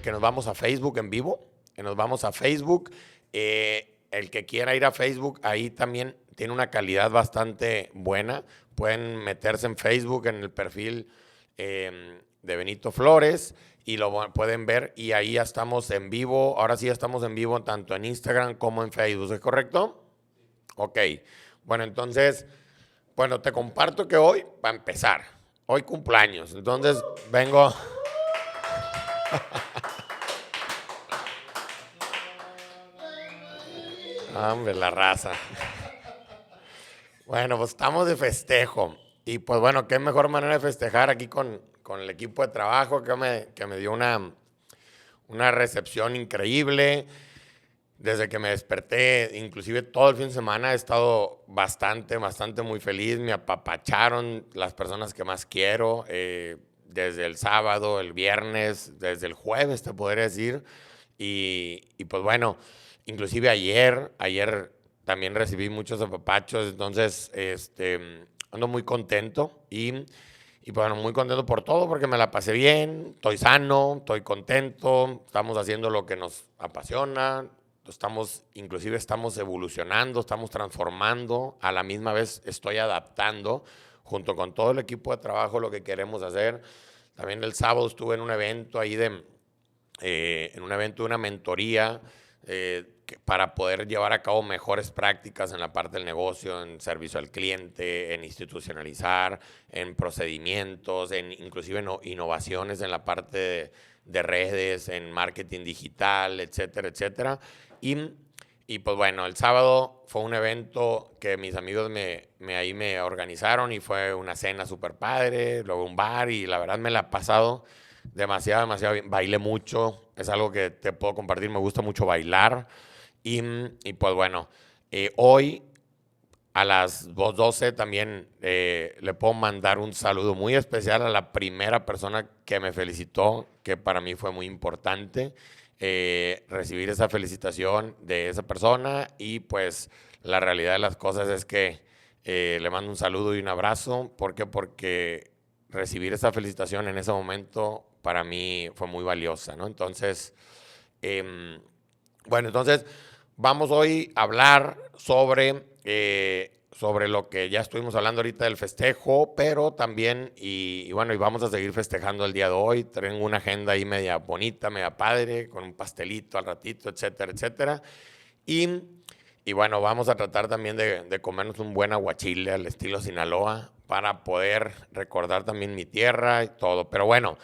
que nos vamos a Facebook en vivo, que nos vamos a Facebook. El que quiera ir a Facebook, ahí también tiene una calidad bastante buena. Pueden meterse en Facebook, en el perfil de Benito Flores, y lo pueden ver, y ahí ya estamos en vivo. Ahora sí ya estamos en vivo tanto en Instagram como en Facebook, ¿es correcto? Ok, bueno, entonces, bueno, te comparto que hoy, para empezar, hoy cumpleaños, entonces vengo... Hombre, la raza. Bueno, pues estamos de festejo. Y pues bueno, qué mejor manera de festejar aquí con el equipo de trabajo que me dio una recepción increíble. Desde que me desperté, inclusive todo el fin de semana he estado bastante muy feliz. Me apapacharon las personas que más quiero, desde el sábado, el viernes, desde el jueves, te podría decir. Y pues bueno, inclusive ayer también recibí muchos apapachos, entonces ando muy contento y bueno, muy contento por todo porque me la pasé bien, estoy sano, estoy contento, estamos haciendo lo que nos apasiona, inclusive estamos evolucionando, estamos transformando, a la misma vez estoy adaptando junto con todo el equipo de trabajo lo que queremos hacer. También el sábado estuve en un evento ahí en un evento de una mentoría para poder llevar a cabo mejores prácticas en la parte del negocio, en servicio al cliente, en institucionalizar, en procedimientos, en inclusive innovaciones en la parte de redes, en marketing digital, etcétera, etcétera. Y, y pues bueno, el sábado fue un evento que mis amigos ahí me organizaron y fue una cena súper padre, luego un bar y la verdad me la he pasado demasiado bien. Bailé mucho, es algo que te puedo compartir, me gusta mucho bailar. Y pues bueno, hoy a las 12 también le puedo mandar un saludo muy especial a la primera persona que me felicitó, que para mí fue muy importante recibir esa felicitación de esa persona. Y pues la realidad de las cosas es que le mando un saludo y un abrazo. ¿Por qué? Porque recibir esa felicitación en ese momento para mí fue muy valiosa, ¿no? Entonces, bueno, entonces vamos hoy a hablar sobre lo que ya estuvimos hablando ahorita del festejo, pero también, y bueno, y vamos a seguir festejando el día de hoy. Tengo una agenda ahí media bonita, media padre, con un pastelito al ratito, etcétera, etcétera. Y, y bueno, vamos a tratar también de comernos un buen aguachile al estilo Sinaloa para poder recordar también mi tierra y todo. Pero bueno,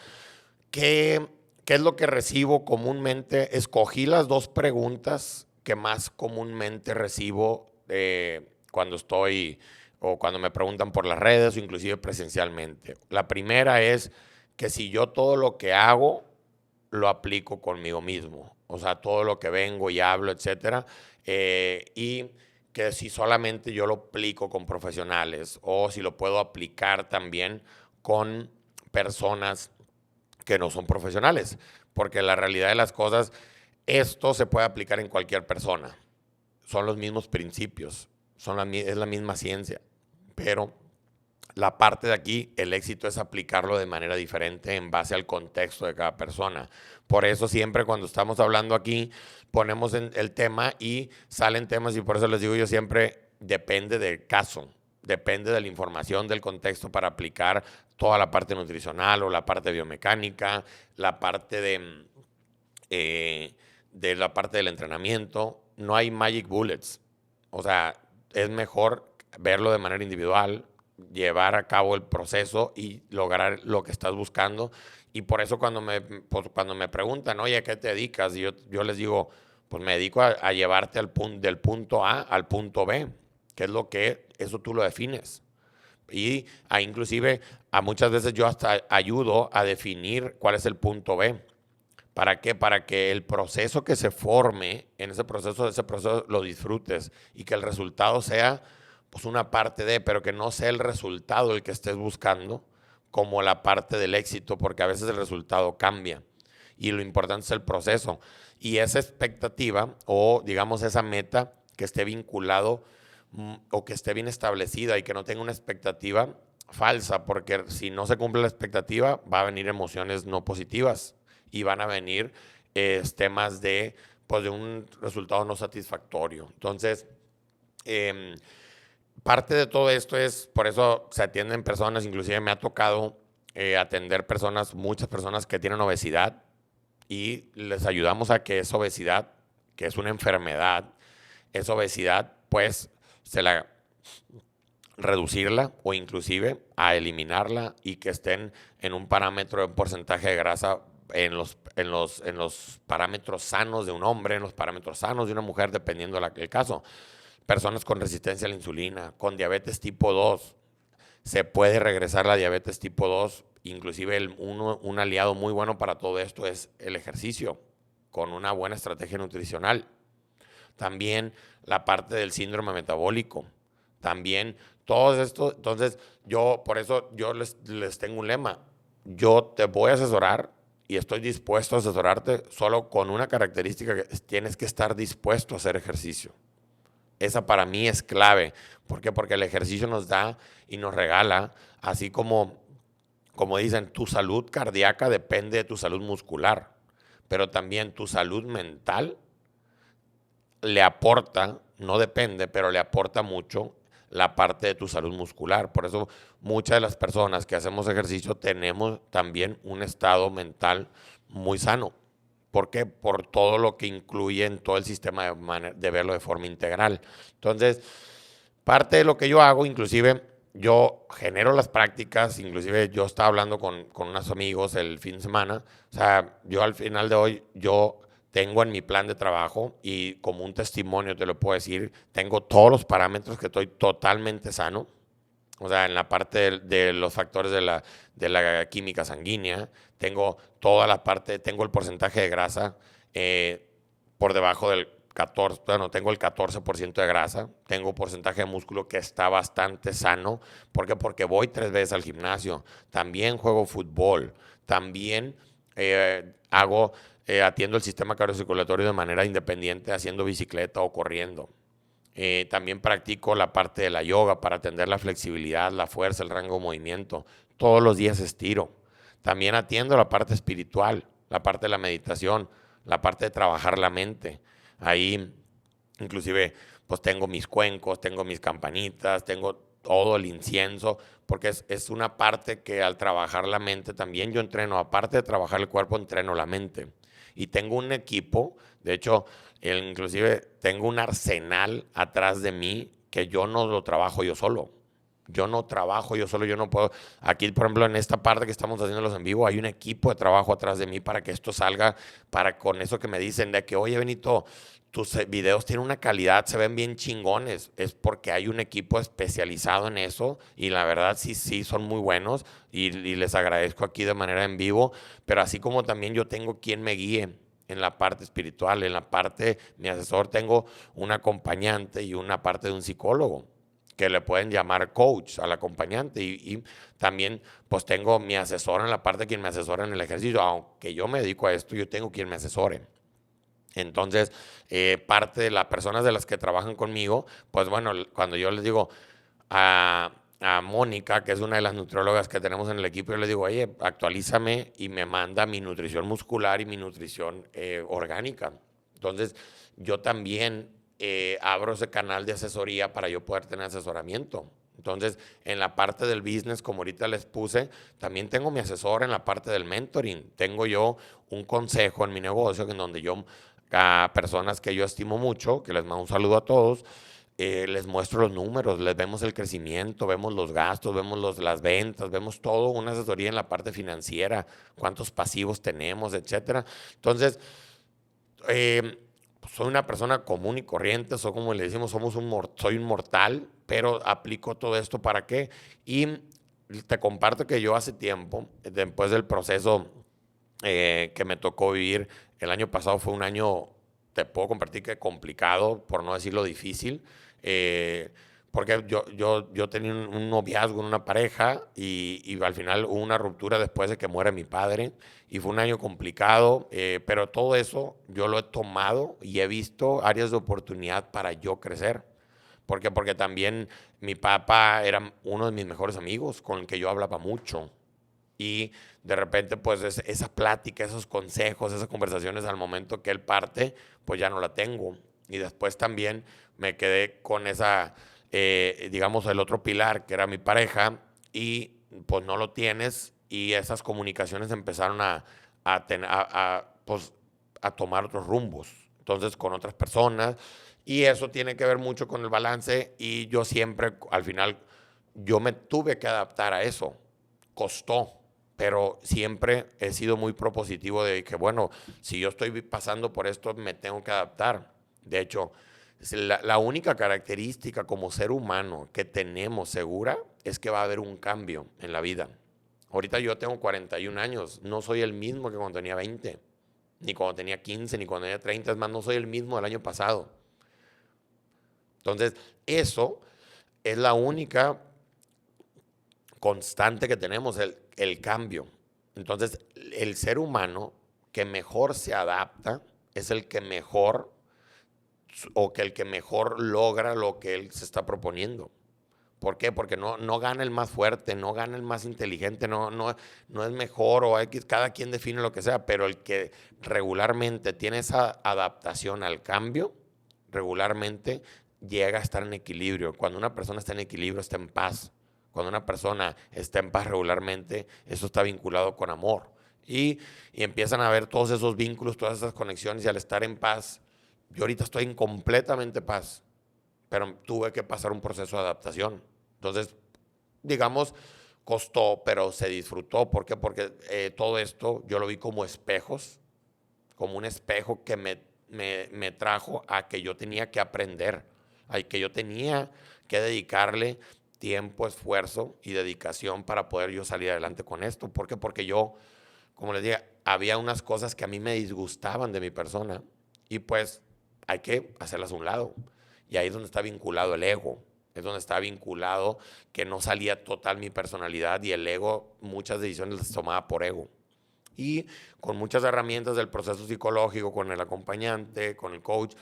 ¿qué, qué es lo que recibo comúnmente? Escogí las dos preguntas que más comúnmente recibo cuando estoy o cuando me preguntan por las redes o inclusive presencialmente. La primera es que si yo todo lo que hago lo aplico conmigo mismo, o sea, todo lo que vengo y hablo, etcétera, y que si solamente yo lo aplico con profesionales o si lo puedo aplicar también con personas que no son profesionales, porque la realidad de las cosas, esto se puede aplicar en cualquier persona, son los mismos principios, es la misma ciencia, pero la parte de aquí, el éxito es aplicarlo de manera diferente en base al contexto de cada persona. Por eso siempre cuando estamos hablando aquí, ponemos en el tema y salen temas y por eso les digo yo siempre, depende del caso, depende de la información, del contexto para aplicar toda la parte nutricional o la parte biomecánica, la parte de la parte del entrenamiento. No hay magic bullets. O sea, es mejor verlo de manera individual, llevar a cabo el proceso y lograr lo que estás buscando. Y por eso cuando me preguntan, oye, ¿a qué te dedicas? Y yo les digo, pues me dedico a llevarte del punto A al punto B, que es lo que eso tú lo defines. Y inclusive a muchas veces yo hasta ayudo a definir cuál es el punto B. ¿Para qué? Para que el proceso que se forme en ese proceso lo disfrutes y que el resultado sea pues una parte de, pero que no sea el resultado el que estés buscando como la parte del éxito, porque a veces el resultado cambia y lo importante es el proceso. Y esa expectativa o digamos esa meta que esté vinculado o que esté bien establecida y que no tenga una expectativa falsa, porque si no se cumple la expectativa va a venir emociones no positivas y van a venir temas de, pues, de un resultado no satisfactorio. Entonces, parte de todo esto es, por eso se atienden personas, inclusive me ha tocado atender personas, muchas personas que tienen obesidad y les ayudamos a que esa obesidad, que es una enfermedad, esa obesidad, pues, reducirla o inclusive a eliminarla y que estén en un parámetro de porcentaje de grasa en los parámetros sanos de un hombre, en los parámetros sanos de una mujer, dependiendo del caso. Personas con resistencia a la insulina, con diabetes tipo 2, se puede regresar la diabetes tipo 2, inclusive un aliado muy bueno para todo esto es el ejercicio, con una buena estrategia nutricional. También la parte del síndrome metabólico, también todo esto. Entonces, por eso yo les tengo un lema: yo te voy a asesorar y estoy dispuesto a asesorarte solo con una característica, que tienes que estar dispuesto a hacer ejercicio. Esa para mí es clave. ¿Por qué? Porque el ejercicio nos da y nos regala, así como dicen, tu salud cardíaca depende de tu salud muscular, pero también tu salud mental le aporta, no depende, pero le aporta mucho la parte de tu salud muscular. Por eso muchas de las personas que hacemos ejercicio tenemos también un estado mental muy sano. ¿Por qué? Por todo lo que incluye en todo el sistema de verlo de forma integral. Entonces, parte de lo que yo hago, inclusive yo genero las prácticas, inclusive yo estaba hablando con unos amigos el fin de semana. O sea, yo al final de hoy, yo tengo en mi plan de trabajo, y como un testimonio te lo puedo decir, tengo todos los parámetros, que estoy totalmente sano. O sea, en la parte de los factores de la química sanguínea, tengo toda la parte, tengo el porcentaje de grasa por debajo del 14, bueno, tengo el 14% de grasa, tengo porcentaje de músculo que está bastante sano. ¿Por qué? Porque voy 3 veces al gimnasio, también juego fútbol, también atiendo el sistema cardiocirculatorio de manera independiente, haciendo bicicleta o corriendo. También practico la parte de la yoga para atender la flexibilidad, la fuerza, el rango de movimiento. Todos los días estiro. También atiendo la parte espiritual, la parte de la meditación, la parte de trabajar la mente. Ahí, inclusive, pues tengo mis cuencos, tengo mis campanitas, tengo todo el incienso, porque es una parte que al trabajar la mente también yo entreno. Aparte de trabajar el cuerpo, entreno la mente. Y tengo un equipo, de hecho, inclusive tengo un arsenal atrás de mí que yo no lo trabajo yo solo. Yo no trabajo yo solo, yo no puedo. Aquí, por ejemplo, en esta parte que estamos haciéndolos en vivo, hay un equipo de trabajo atrás de mí para que esto salga, para con eso que me dicen de que, oye, Benito, tus videos tienen una calidad, se ven bien chingones. Es porque hay un equipo especializado en eso, y la verdad sí son muy buenos, y les agradezco aquí de manera en vivo. Pero así como también yo tengo quien me guíe en la parte espiritual, en la parte, mi asesor, tengo un acompañante y una parte de un psicólogo, que le pueden llamar coach al acompañante, y también pues tengo mi asesor en la parte, quien me asesora en el ejercicio. Aunque yo me dedico a esto, yo tengo quien me asesore. Entonces, parte de las personas de las que trabajan conmigo, pues bueno, cuando yo les digo a Mónica, que es una de las nutriólogas que tenemos en el equipo, yo le digo, oye, actualízame, y me manda mi nutrición muscular y mi nutrición orgánica. Entonces, yo también abro ese canal de asesoría para yo poder tener asesoramiento. Entonces, en la parte del business, como ahorita les puse, también tengo mi asesor en la parte del mentoring. Tengo yo un consejo en mi negocio en donde yo, a personas que yo estimo mucho, que les mando un saludo a todos, les muestro los números, les vemos el crecimiento, vemos los gastos, vemos las ventas, vemos todo, una asesoría en la parte financiera, cuántos pasivos tenemos, etcétera. Entonces, soy una persona común y corriente, soy, como le decimos, soy un mortal, pero aplico todo esto ¿para qué? Y te comparto que yo hace tiempo, después del proceso que me tocó vivir, el año pasado fue un año, te puedo compartir, que complicado, por no decirlo difícil, porque yo tenía un noviazgo, una pareja, y al final hubo una ruptura después de que muere mi padre, y fue un año complicado, pero todo eso yo lo he tomado y he visto áreas de oportunidad para yo crecer. ¿Por qué? Porque también mi papá era uno de mis mejores amigos, con el que yo hablaba mucho. y de repente pues esa plática, esos consejos, esas conversaciones al momento que él parte, pues ya no la tengo. Y después también me quedé con esa, digamos, el otro pilar que era mi pareja y pues no lo tienes y esas comunicaciones empezaron pues, a tomar otros rumbos. Entonces con otras personas y eso tiene que ver mucho con el balance y yo siempre al final yo me tuve que adaptar a eso. Costó, pero siempre he sido muy propositivo de que, bueno, si yo estoy pasando por esto, me tengo que adaptar. De hecho, la única característica como ser humano que tenemos segura es que va a haber un cambio en la vida. Ahorita yo tengo 41 años, no soy el mismo que cuando tenía 20, ni cuando tenía 15, ni cuando tenía 30, es más, no soy el mismo del año pasado. Entonces, eso es la única constante que tenemos, el cambio. Entonces, el ser humano que mejor se adapta es el que mejor o que el que mejor logra lo que él se está proponiendo. ¿Por qué? Porque no gana el más fuerte, no gana el más inteligente, no es mejor o X, cada quien define lo que sea, pero el que regularmente tiene esa adaptación al cambio, regularmente llega a estar en equilibrio. Cuando una persona está en equilibrio, está en paz. Cuando una persona está en paz regularmente, eso está vinculado con amor. Y empiezan a ver todos esos vínculos, todas esas conexiones y al estar en paz, yo ahorita estoy en completamente paz, pero tuve que pasar un proceso de adaptación. Entonces, digamos, costó, pero se disfrutó. ¿Por qué? Porque todo esto yo lo vi como espejos, como un espejo que me trajo a que yo tenía que aprender, a que yo tenía que dedicarle tiempo, esfuerzo y dedicación para poder yo salir adelante con esto. ¿Por qué? Porque yo, como les dije, había unas cosas que a mí me disgustaban de mi persona y pues hay que hacerlas a un lado. Y ahí es donde está vinculado el ego. Es donde está vinculado que no salía total mi personalidad y el ego, muchas decisiones las tomaba por ego. Y con muchas herramientas del proceso psicológico, con el acompañante, con el coach,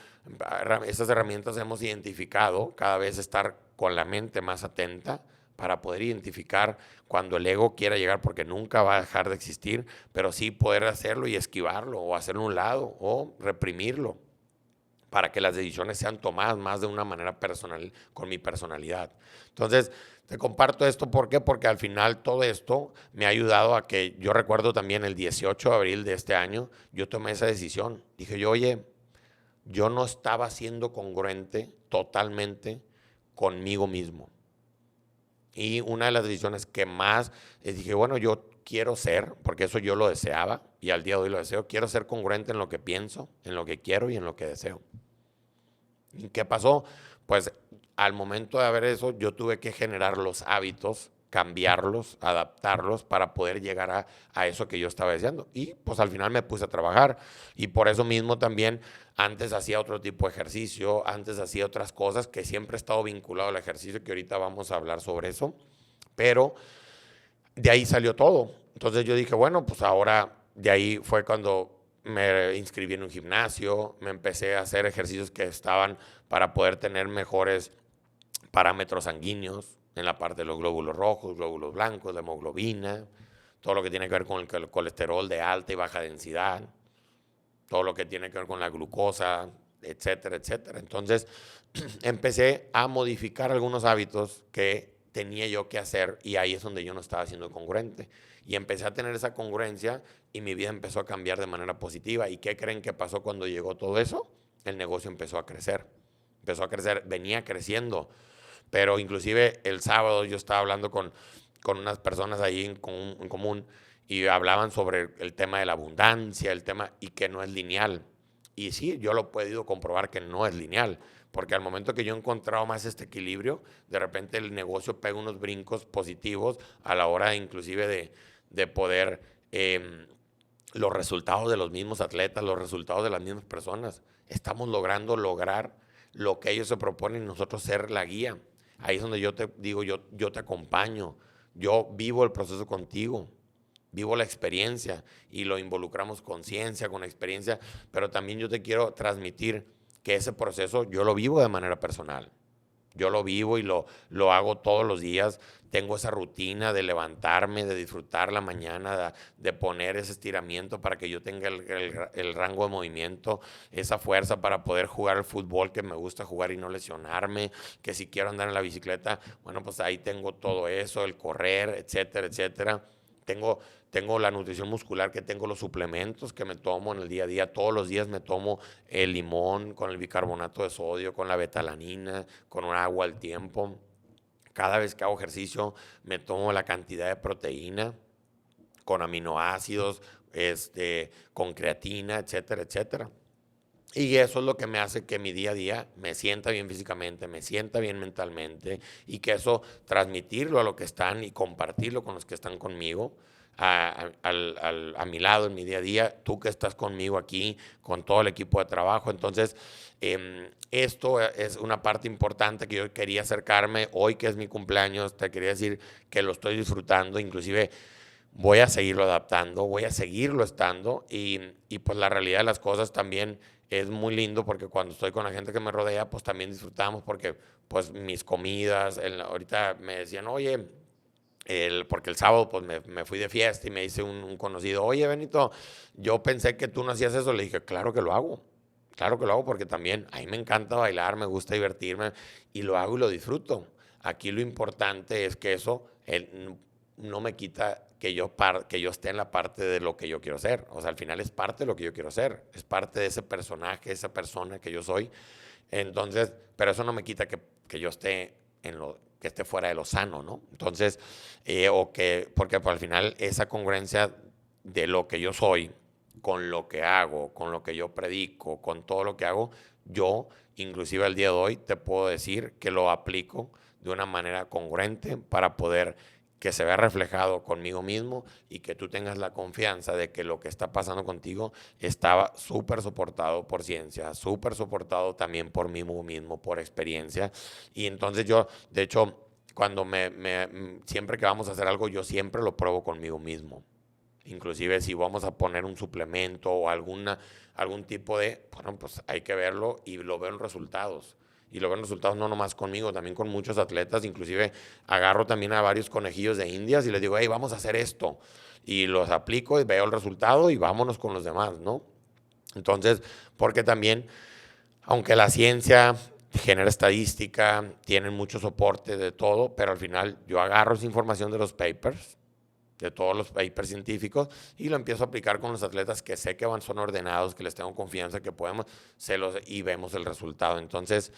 esas herramientas hemos identificado cada vez estar con la mente más atenta para poder identificar cuando el ego quiera llegar, porque nunca va a dejar de existir, pero sí poder hacerlo y esquivarlo o hacerlo a un lado o reprimirlo para que las decisiones sean tomadas más de una manera personal, con mi personalidad. Entonces, te comparto esto, ¿por qué? Porque al final todo esto me ha ayudado a que, yo recuerdo también el 18 de abril de este año, yo tomé esa decisión. Dije yo, oye, yo no estaba siendo congruente totalmente conmigo mismo. Y una de las decisiones que más dije, bueno, yo quiero ser, porque eso yo lo deseaba y al día de hoy lo deseo, quiero ser congruente en lo que pienso, en lo que quiero y en lo que deseo. ¿Y qué pasó? Pues al momento de ver eso, yo tuve que generar los hábitos, cambiarlos, adaptarlos para poder llegar a eso que yo estaba deseando. Y pues al final me puse a trabajar. Y por eso mismo también antes hacía otro tipo de ejercicio, antes hacía otras cosas que siempre he estado vinculado al ejercicio, que ahorita vamos a hablar sobre eso. Pero de ahí salió todo. Entonces yo dije, bueno, pues ahora de ahí fue cuando me inscribí en un gimnasio, me empecé a hacer ejercicios que estaban para poder tener mejores parámetros sanguíneos en la parte de los glóbulos rojos, glóbulos blancos, la hemoglobina, todo lo que tiene que ver con el colesterol de alta y baja densidad, todo lo que tiene que ver con la glucosa, etcétera, etcétera. Entonces empecé a modificar algunos hábitos que tenía yo que hacer y ahí es donde yo no estaba siendo congruente. Y empecé a tener esa congruencia y mi vida empezó a cambiar de manera positiva. ¿Y qué creen que pasó cuando llegó todo eso? El negocio empezó a crecer. Empezó a crecer, venía creciendo. Pero inclusive el sábado yo estaba hablando con unas personas ahí en común y hablaban sobre el tema de la abundancia, el tema y que no es lineal. Y sí, yo lo he podido comprobar que no es lineal, porque al momento que yo he encontrado más este equilibrio, de repente el negocio pega unos brincos positivos a la hora inclusive de poder los resultados de los mismos atletas, los resultados de las mismas personas. Estamos lograr lo que ellos se proponen y nosotros ser la guía. Ahí es donde yo te digo, yo te acompaño, yo vivo el proceso contigo, vivo la experiencia y lo involucramos con ciencia, con experiencia, pero también yo te quiero transmitir que ese proceso yo lo vivo de manera personal. Yo lo vivo y lo hago todos los días. Tengo esa rutina de levantarme, de disfrutar la mañana, de poner ese estiramiento para que yo tenga el rango de movimiento, esa fuerza para poder jugar el fútbol que me gusta jugar y no lesionarme, que si quiero andar en la bicicleta, bueno, pues ahí tengo todo eso, el correr, etcétera, etcétera. Tengo la nutrición muscular, que tengo los suplementos que me tomo en el día a día. Todos los días me tomo el limón con el bicarbonato de sodio, con la betalanina, con un agua al tiempo. Cada vez que hago ejercicio me tomo la cantidad de proteína con aminoácidos, con creatina, etcétera, etcétera. Y eso es lo que me hace que mi día a día me sienta bien físicamente, me sienta bien mentalmente, y que eso transmitirlo a lo que están y compartirlo con los que están conmigo, a mi lado en mi día a día, tú que estás conmigo aquí, con todo el equipo de trabajo. Entonces, esto es una parte importante que yo quería acercarme. Hoy que es mi cumpleaños, te quería decir que lo estoy disfrutando, inclusive voy a seguirlo adaptando, voy a seguirlo estando, y pues la realidad de las cosas también es muy lindo, porque cuando estoy con la gente que me rodea, pues también disfrutamos, porque pues mis comidas, ahorita me decían, oye, porque el sábado pues me fui de fiesta y me dice un conocido, oye Benito, yo pensé que tú no hacías eso. Le dije, claro que lo hago, porque también a mí me encanta bailar, me gusta divertirme y lo hago y lo disfruto. Aquí lo importante es que eso no me quita que yo esté en la parte de lo que yo quiero ser. O sea, al final es parte de lo que yo quiero ser, es parte de ese personaje, esa persona que yo soy. Entonces, pero eso no me quita que yo esté que esté fuera de lo sano, ¿no? Entonces, porque pues, al final esa congruencia de lo que yo soy, con lo que hago, con lo que yo predico, con todo lo que hago, yo, inclusive al día de hoy, te puedo decir que lo aplico de una manera congruente para poder que se vea reflejado conmigo mismo, y que tú tengas la confianza de que lo que está pasando contigo estaba súper soportado por ciencia, súper soportado también por mí mismo, por experiencia. Y entonces yo, de hecho, cuando siempre que vamos a hacer algo, yo siempre lo pruebo conmigo mismo. Inclusive si vamos a poner un suplemento o algún tipo bueno, pues hay que verlo, y lo veo en resultados. Y lo veo en resultados no nomás conmigo, también con muchos atletas. Inclusive agarro también a varios conejillos de indias y les digo, hey, vamos a hacer esto. Y los aplico y veo el resultado y vámonos con los demás, ¿no? Entonces, porque también, aunque la ciencia genera estadística, tienen mucho soporte de todo, pero al final yo agarro esa información de los papers, de todos los papers científicos, y lo empiezo a aplicar con los atletas que sé que son ordenados, que les tengo confianza, que podemos, y vemos el resultado. Entonces,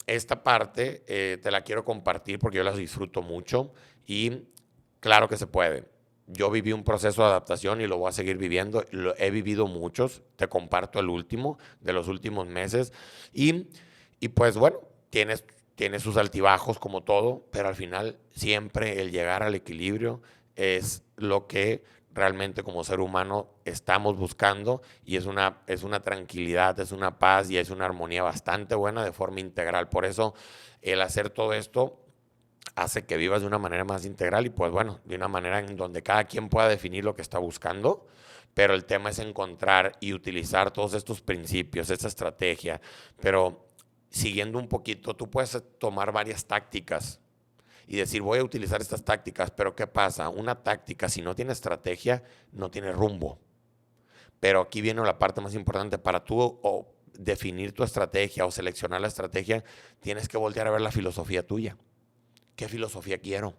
esta parte te la quiero compartir porque yo la disfruto mucho, y claro que se puede. Yo viví un proceso de adaptación y lo voy a seguir viviendo. He vivido muchos, te comparto el último, de los últimos meses, y pues bueno, tiene sus altibajos como todo, pero al final siempre el llegar al equilibrio es lo que realmente como ser humano estamos buscando, y es una tranquilidad, es una paz y es una armonía bastante buena de forma integral. Por eso el hacer todo esto hace que vivas de una manera más integral, y pues bueno, de una manera en donde cada quien pueda definir lo que está buscando, pero el tema es encontrar y utilizar todos estos principios, esta estrategia, pero siguiendo un poquito, tú puedes tomar varias tácticas y decir, voy a utilizar estas tácticas, pero ¿qué pasa? Una táctica, si no tiene estrategia, no tiene rumbo. Pero aquí viene la parte más importante. Para tú definir tu estrategia o seleccionar la estrategia, tienes que voltear a ver la filosofía tuya. ¿Qué filosofía quiero?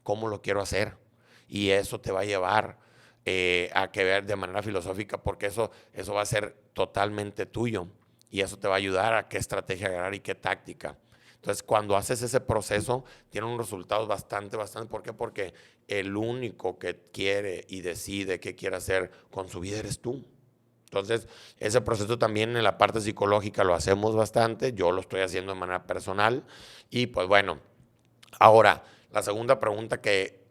¿Cómo lo quiero hacer? Y eso te va a llevar a que ver de manera filosófica, porque eso va a ser totalmente tuyo, y eso te va a ayudar a qué estrategia agarrar y qué táctica. Entonces, cuando haces ese proceso, tiene unos resultados bastante. ¿Por qué? Porque el único que quiere y decide qué quiere hacer con su vida eres tú. Entonces, ese proceso también en la parte psicológica lo hacemos bastante. Yo lo estoy haciendo de manera personal. Y pues bueno, ahora, la segunda pregunta que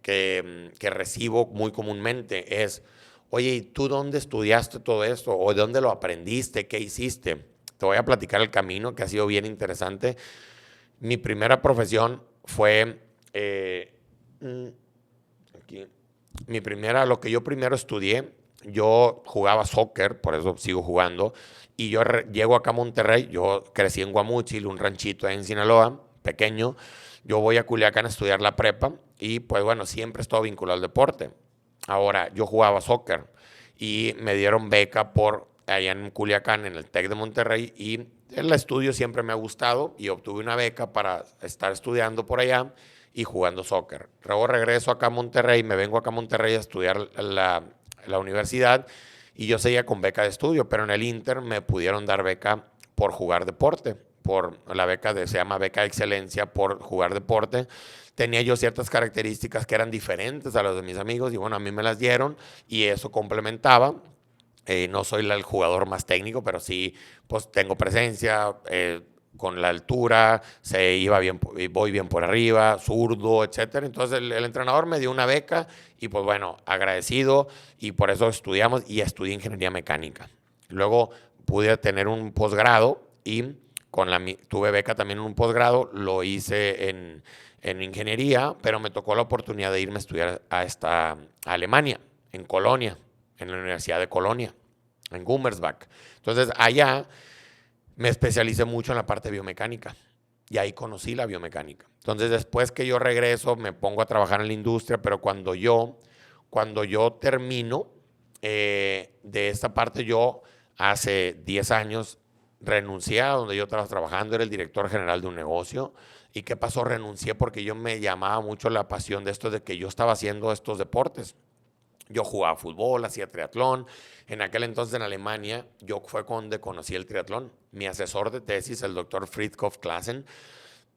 recibo muy comúnmente es, oye, ¿y tú dónde estudiaste todo esto? ¿O de dónde lo aprendiste? ¿Qué hiciste? Te voy a platicar el camino, que ha sido bien interesante. Mi primera profesión fue, aquí, lo que yo primero estudié yo jugaba soccer, por eso sigo jugando, y yo llego acá a Monterrey, yo crecí en Guamúchil, un ranchito ahí en Sinaloa, pequeño, yo voy a Culiacán a estudiar la prepa y pues bueno, siempre he estado vinculado al deporte. Ahora, yo jugaba soccer y me dieron beca por allá en Culiacán, en el TEC de Monterrey, y el estudio siempre me ha gustado y obtuve una beca para estar estudiando por allá y jugando soccer. Luego regreso acá a Monterrey, me vengo acá a Monterrey a estudiar la universidad y yo seguía con beca de estudio, pero en el Inter me pudieron dar beca por jugar deporte, por la beca se llama beca de excelencia por jugar deporte. Tenía yo ciertas características que eran diferentes a las de mis amigos y bueno, a mí me las dieron y eso complementaba. No soy el jugador más técnico, pero sí, pues tengo presencia, con la altura, se iba bien, voy bien por arriba, zurdo, etcétera. Entonces el entrenador me dio una beca y pues bueno, agradecido y por eso estudiamos y estudié ingeniería mecánica. Luego pude tener un posgrado y tuve beca también en un posgrado, lo hice en ingeniería, pero me tocó la oportunidad de irme a estudiar a Alemania, en Colonia, en la Universidad de Colonia, en Gummersbach. Entonces allá me especialicé mucho en la parte biomecánica y ahí conocí la biomecánica. Entonces después que yo regreso me pongo a trabajar en la industria, pero cuando yo termino de esta parte, yo hace 10 años renuncié a donde yo estaba trabajando, era el director general de un negocio. ¿Y qué pasó? Renuncié porque yo me llamaba mucho la pasión de esto, de que yo estaba haciendo estos deportes. Yo jugaba fútbol, hacía triatlón. En aquel entonces en Alemania, yo fue cuando conocí el triatlón. Mi asesor de tesis, el doctor Friedhof Klassen,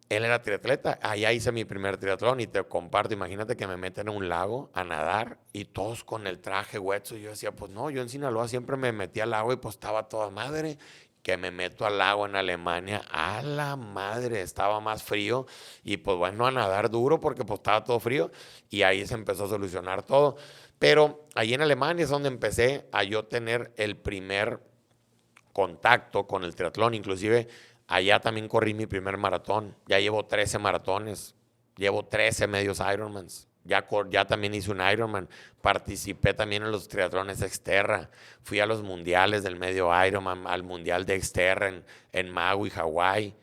él era triatleta. Allá hice mi primer triatlón y te comparto, imagínate que me meten en un lago a nadar y todos con el traje hueso. Y yo decía, pues no, yo en Sinaloa siempre me metí al agua y pues estaba toda madre. Que me meto al lago en Alemania, a la madre, estaba más frío y pues bueno, a nadar duro porque pues estaba todo frío y ahí se empezó a solucionar todo. Pero ahí en Alemania es donde empecé a yo tener el primer contacto con el triatlón. Inclusive allá también corrí mi primer maratón. Ya llevo 13 maratones, llevo 13 medios Ironmans. Ya también hice un Ironman. Participé también en los triatlones Exterra. Fui a los mundiales del medio Ironman, al mundial de Exterra en Maui, Hawái.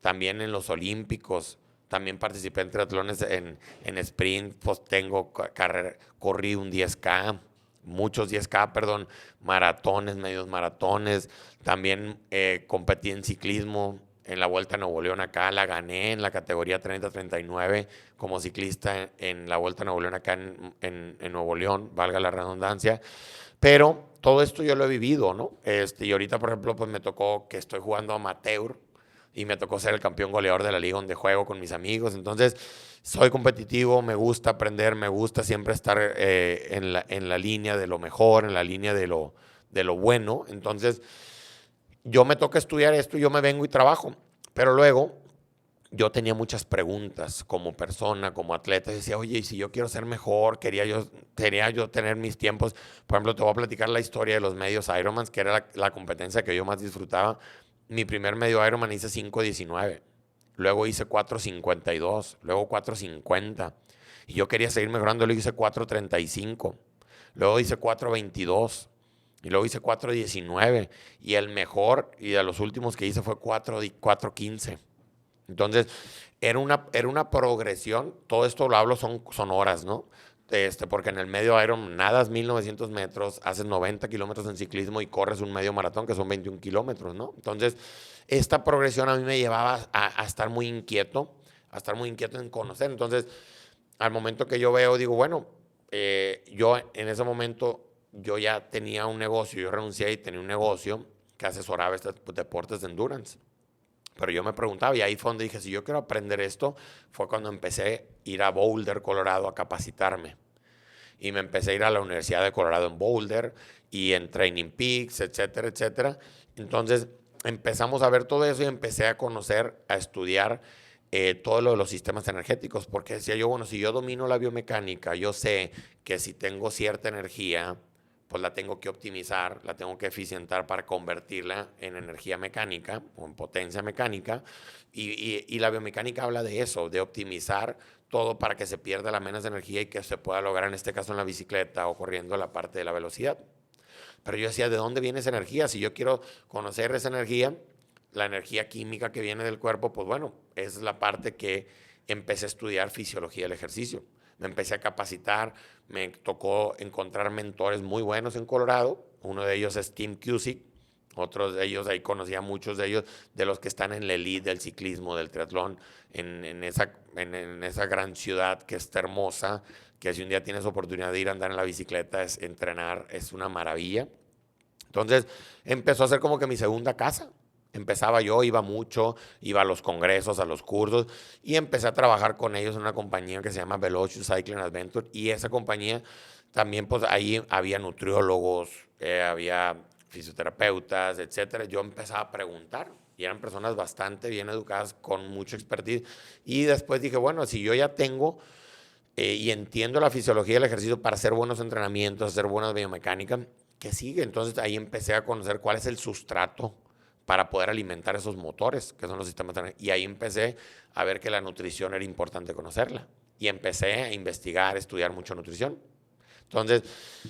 También en los olímpicos. También participé en triatlones en sprint. Pues tengo corrí un 10K, muchos 10K, perdón, maratones, medios maratones. También competí en ciclismo en la Vuelta a Nuevo León acá, la gané en la categoría 30-39 como ciclista en la Vuelta a Nuevo León acá en Nuevo León, valga la redundancia. Pero todo esto yo lo he vivido, ¿no? Y ahorita, por ejemplo, pues me tocó que estoy jugando amateur y me tocó ser el campeón goleador de la liga donde juego con mis amigos. Entonces, soy competitivo, me gusta aprender, me gusta siempre estar en la línea de lo mejor, en la línea de lo bueno. Entonces, yo me toca estudiar esto y yo me vengo y trabajo. Pero luego, yo tenía muchas preguntas como persona, como atleta. Decía, oye, y si yo quiero ser mejor, quería yo tener mis tiempos. Por ejemplo, te voy a platicar la historia de los medios Ironmans, que era la competencia que yo más disfrutaba. Mi primer medio Ironman hice 5:19, luego hice 4:52, luego 4:50. Y yo quería seguir mejorando, luego hice 4:35, luego hice 4:22 y luego hice 4:19. Y el mejor y de los últimos que hice fue 4:15. Entonces, era una progresión. Todo esto lo hablo, son horas, ¿no? Porque en el medio Iron nadas 1900 metros, haces 90 kilómetros en ciclismo y corres un medio maratón que son 21 kilómetros, ¿no? Entonces, esta progresión a mí me llevaba a estar muy inquieto, en conocer. Entonces, al momento que yo veo, digo, bueno, yo en ese momento, yo ya tenía un negocio, yo renuncié y tenía un negocio que asesoraba estos deportes de endurance. Pero yo me preguntaba, y ahí fue donde dije, si yo quiero aprender esto, fue cuando empecé a ir a Boulder, Colorado, a capacitarme. Y me empecé a ir a la Universidad de Colorado en Boulder y en Training Peaks, etcétera, etcétera. Entonces empezamos a ver todo eso y empecé a conocer, a estudiar todo lo de los sistemas energéticos, porque decía yo, bueno, si yo domino la biomecánica, yo sé que si tengo cierta energía, pues la tengo que optimizar, la tengo que eficientar para convertirla en energía mecánica o en potencia mecánica. Y la biomecánica habla de eso, de optimizar todo para que se pierda la menos energía y que se pueda lograr, en este caso en la bicicleta o corriendo, la parte de la velocidad. Pero yo decía, ¿de dónde viene esa energía? Si yo quiero conocer esa energía, la energía química que viene del cuerpo, pues bueno, es la parte que empecé a estudiar fisiología del ejercicio. Me empecé a capacitar, me tocó encontrar mentores muy buenos en Colorado. Uno de ellos es Tim Cusick, otros de ellos, ahí conocía a muchos de ellos, de los que están en la elite del ciclismo, del triatlón, en esa gran ciudad que está hermosa, que si un día tienes oportunidad de ir a andar en la bicicleta, es entrenar, es una maravilla. Entonces empezó a ser como que mi segunda casa. Empezaba yo, iba mucho, iba a los congresos, a los cursos y empecé a trabajar con ellos en una compañía que se llama Velocio Cycling Adventure y esa compañía también pues ahí había nutriólogos, había fisioterapeutas, etcétera. Yo empezaba a preguntar y eran personas bastante bien educadas con mucho expertise y después dije, bueno, si yo ya tengo y entiendo la fisiología del ejercicio para hacer buenos entrenamientos, hacer buenas biomecánicas, ¿qué sigue? Entonces ahí empecé a conocer cuál es el sustrato para poder alimentar esos motores, que son los sistemas de energía. Y ahí empecé a ver que la nutrición era importante conocerla. Y empecé a investigar, estudiar mucho nutrición. Entonces,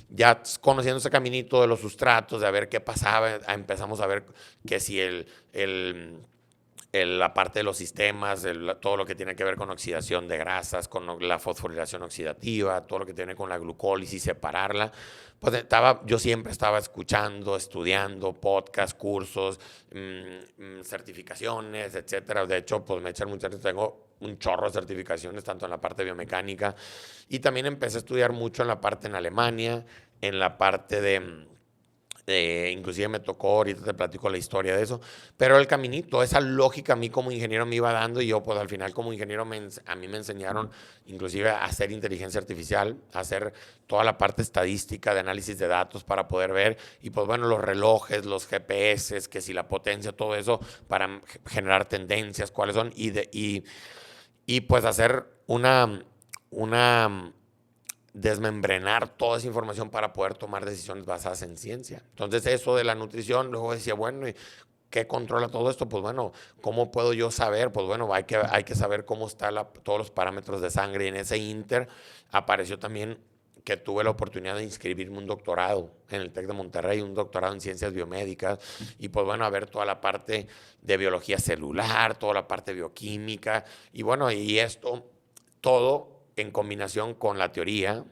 ya conociendo ese caminito de los sustratos, de a ver qué pasaba, empezamos a ver que si la parte de los sistemas, todo lo que tiene que ver con oxidación de grasas, con la fosforilación oxidativa, todo lo que tiene con la glucólisis, separarla. Pues yo siempre estaba escuchando, estudiando, podcasts, cursos, certificaciones, etcétera. De hecho, pues me echan muchas, tengo un chorro de certificaciones, tanto en la parte biomecánica, y también empecé a estudiar mucho en la parte en Alemania, en la parte inclusive me tocó, ahorita te platico la historia de eso, pero el caminito, esa lógica a mí como ingeniero me iba dando y yo pues al final como ingeniero a mí me enseñaron inclusive a hacer inteligencia artificial, a hacer toda la parte estadística de análisis de datos para poder ver y pues bueno, los relojes, los GPS, que si la potencia, todo eso para generar tendencias, cuáles son y pues hacer una desmembrenar toda esa información para poder tomar decisiones basadas en ciencia. Entonces eso de la nutrición, luego decía, bueno, ¿y qué controla todo esto? Pues bueno, ¿cómo puedo yo saber? Pues bueno, hay que saber cómo están todos los parámetros de sangre. Y en ese inter apareció también que tuve la oportunidad de inscribirme un doctorado en el TEC de Monterrey, un doctorado en ciencias biomédicas, y pues bueno, a ver toda la parte de biología celular, toda la parte bioquímica, y bueno, y esto todo en combinación con la teoría,